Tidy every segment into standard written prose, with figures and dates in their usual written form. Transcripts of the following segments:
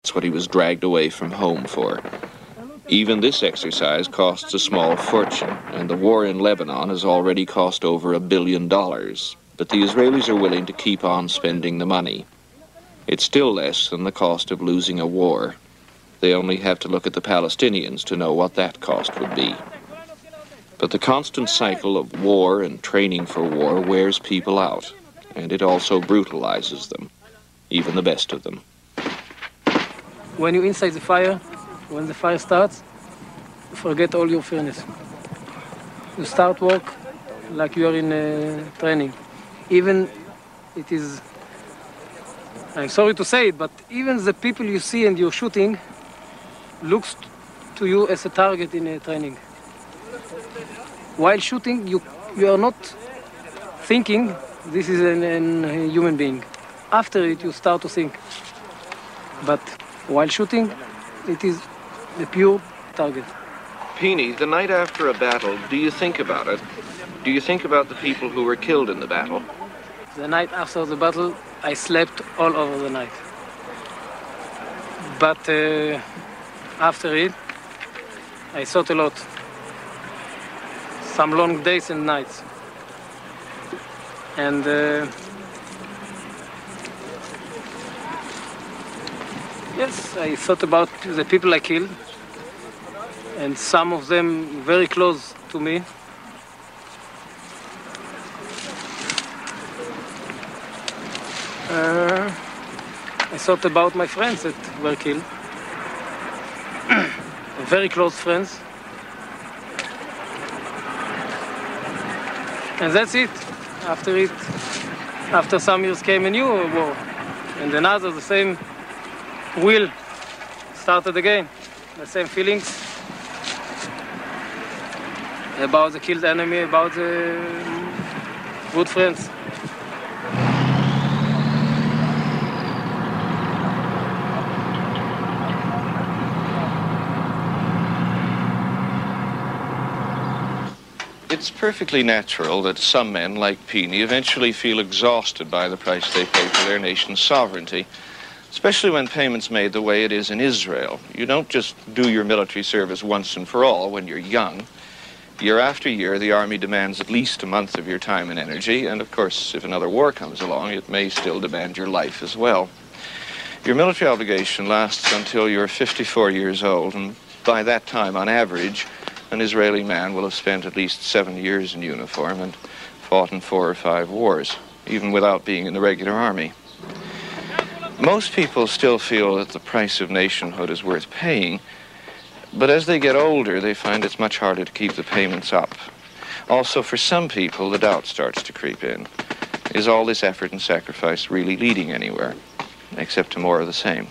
That's what he was dragged away from home for. Even this exercise costs a small fortune, and the war in Lebanon has already cost over $1 billion. But the Israelis are willing to keep on spending the money. It's still less than the cost of losing a war. They only have to look at the Palestinians to know what that cost would be. But the constant cycle of war and training for war wears people out, and it also brutalizes them, even the best of them. When you're inside the fire, when the fire starts, you forget all your fearness. You start work like you are in training. Even it is, I'm sorry to say it, but even the people you see and you're shooting looks to you as a target in a training. While shooting, you are not thinking this is a human being. After it, you start to think. But while shooting, it is the pure target. Peony, the night after a battle, do you think about it? Do you think about the people who were killed in the battle? The night after the battle, I slept all over the night. But after it, I thought a lot. Some long days and nights. And yes, I thought about the people I killed, and some of them very close to me. I thought about my friends that were killed, very close friends. And that's it. After some years came a new war, and another, the same wheel started again. The same feelings about the killed enemy, about the good friends. It's perfectly natural that some men, like Peony, eventually feel exhausted by the price they pay for their nation's sovereignty, especially when payment's made the way it is in Israel. You don't just do your military service once and for all when you're young. Year after year, the Army demands at least a month of your time and energy, and of course, if another war comes along, it may still demand your life as well. Your military obligation lasts until you're 54 years old, and by that time, on average, an Israeli man will have spent at least 7 years in uniform and fought in 4 or 5 wars, even without being in the regular army. Most people still feel that the price of nationhood is worth paying, but as they get older, they find it's much harder to keep the payments up. Also, for some people, the doubt starts to creep in. Is all this effort and sacrifice really leading anywhere, except to more of the same?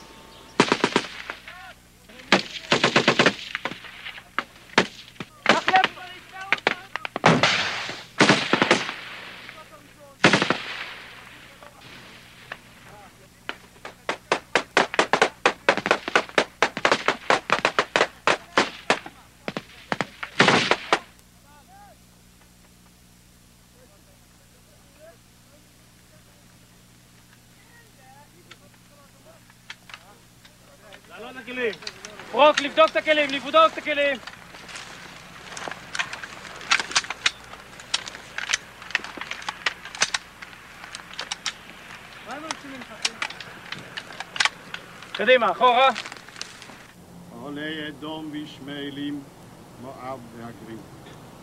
פרוק, לבדוק את הכלים, לבדוק את הכלים. קדימה, אחורה.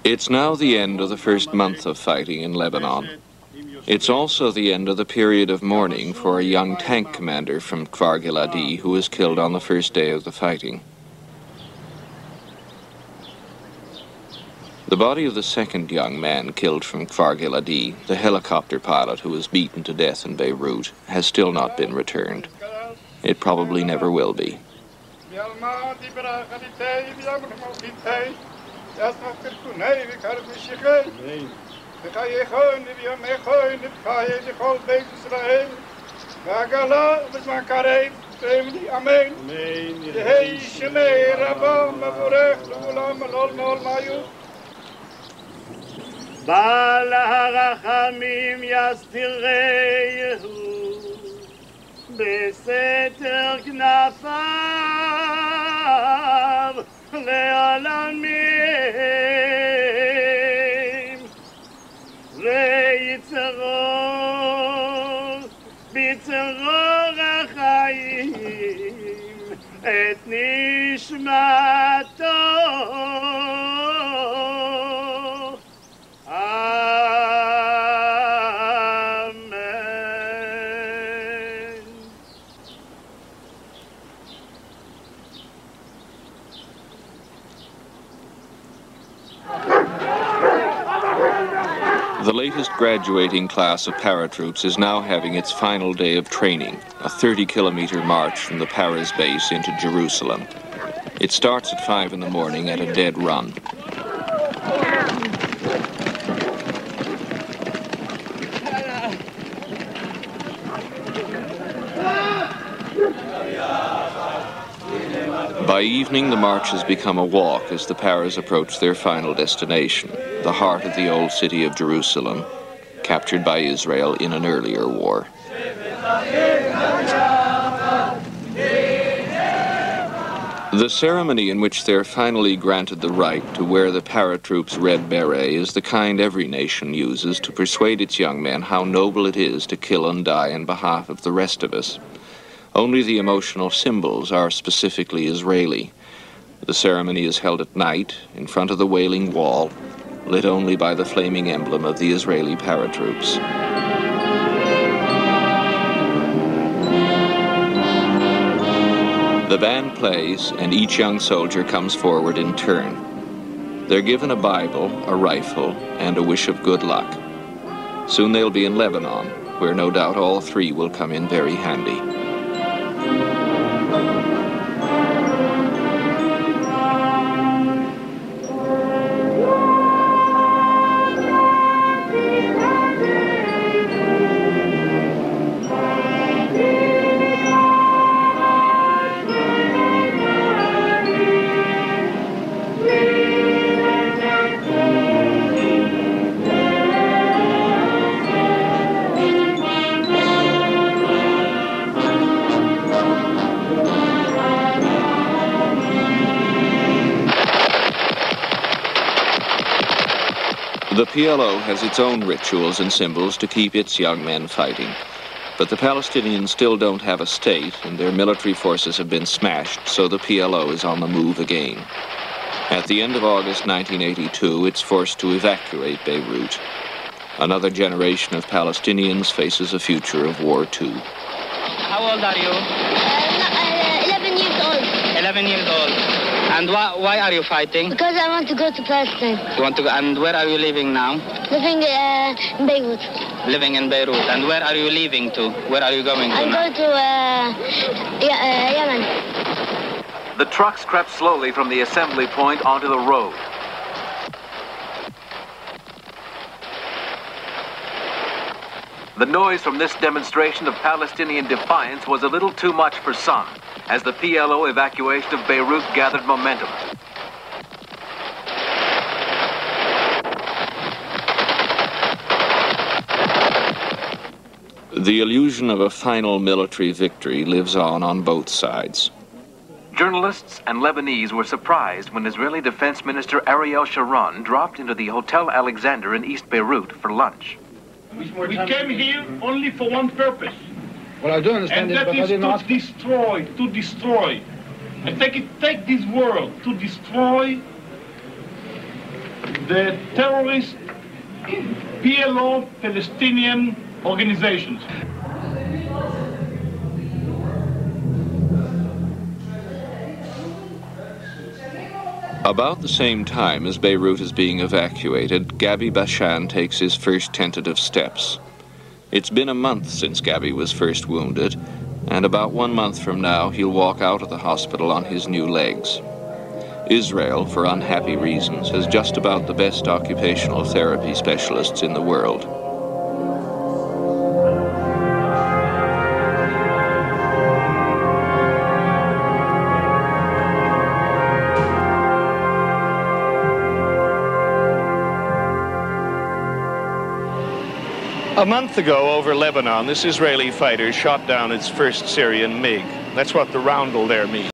It's now the end of the first month of fighting in Lebanon. It's also the end of the period of mourning for a young tank commander from Kfar Giladi who was killed on the first day of the fighting. The body of the second young man killed from Kfar Giladi, the helicopter pilot who was beaten to death in Beirut, has still not been returned. It probably never will be. בעל הרחמים יסדירהו בסתר כנפיו לעולמים ויצרור בצרור החיים את נשמתו. The latest graduating class of paratroops is now having its final day of training, a 30-kilometer march from the Paris base into Jerusalem. It starts at 5 in the morning at a dead run. By evening, the march has become a walk as the Paras approach their final destination, the heart of the old city of Jerusalem, captured by Israel in an earlier war. The ceremony in which they're finally granted the right to wear the paratroops' red beret is the kind every nation uses to persuade its young men how noble it is to kill and die in behalf of the rest of us. Only the emotional symbols are specifically Israeli. The ceremony is held at night, in front of the Wailing Wall, lit only by the flaming emblem of the Israeli paratroops. The band plays, and each young soldier comes forward in turn. They're given a Bible, a rifle, and a wish of good luck. Soon they'll be in Lebanon, where no doubt all three will come in very handy. The PLO has its own rituals and symbols to keep its young men fighting. But the Palestinians still don't have a state, and their military forces have been smashed, so the PLO is on the move again. At the end of August 1982, it's forced to evacuate Beirut. Another generation of Palestinians faces a future of war too. How old are you? 11 years old. 11 years old. And why are you fighting? Because I want to go to Palestine. You want to go, and where are you living now? Living in Beirut. Living in Beirut. And where are you leaving to? Where are you going to I'm now? going to Yemen. The trucks crept slowly from the assembly point onto the road. The noise from this demonstration of Palestinian defiance was a little too much for some, as the PLO evacuation of Beirut gathered momentum. The illusion of a final military victory lives on both sides. Journalists and Lebanese were surprised when Israeli Defense Minister Ariel Sharon dropped into the Hotel Alexander in East Beirut for lunch. We came here only for one purpose. Well, I do understand and it, but I didn't ask. to destroy. I take this world to destroy the terrorist PLO Palestinian organizations. About the same time as Beirut is being evacuated, Gabi Bashan takes his first tentative steps. It's been a month since Gabi was first wounded, and about 1 month from now he'll walk out of the hospital on his new legs. Israel, for unhappy reasons, has just about the best occupational therapy specialists in the world. A month ago over Lebanon, this Israeli fighter shot down its first Syrian MiG. That's what the roundel there means.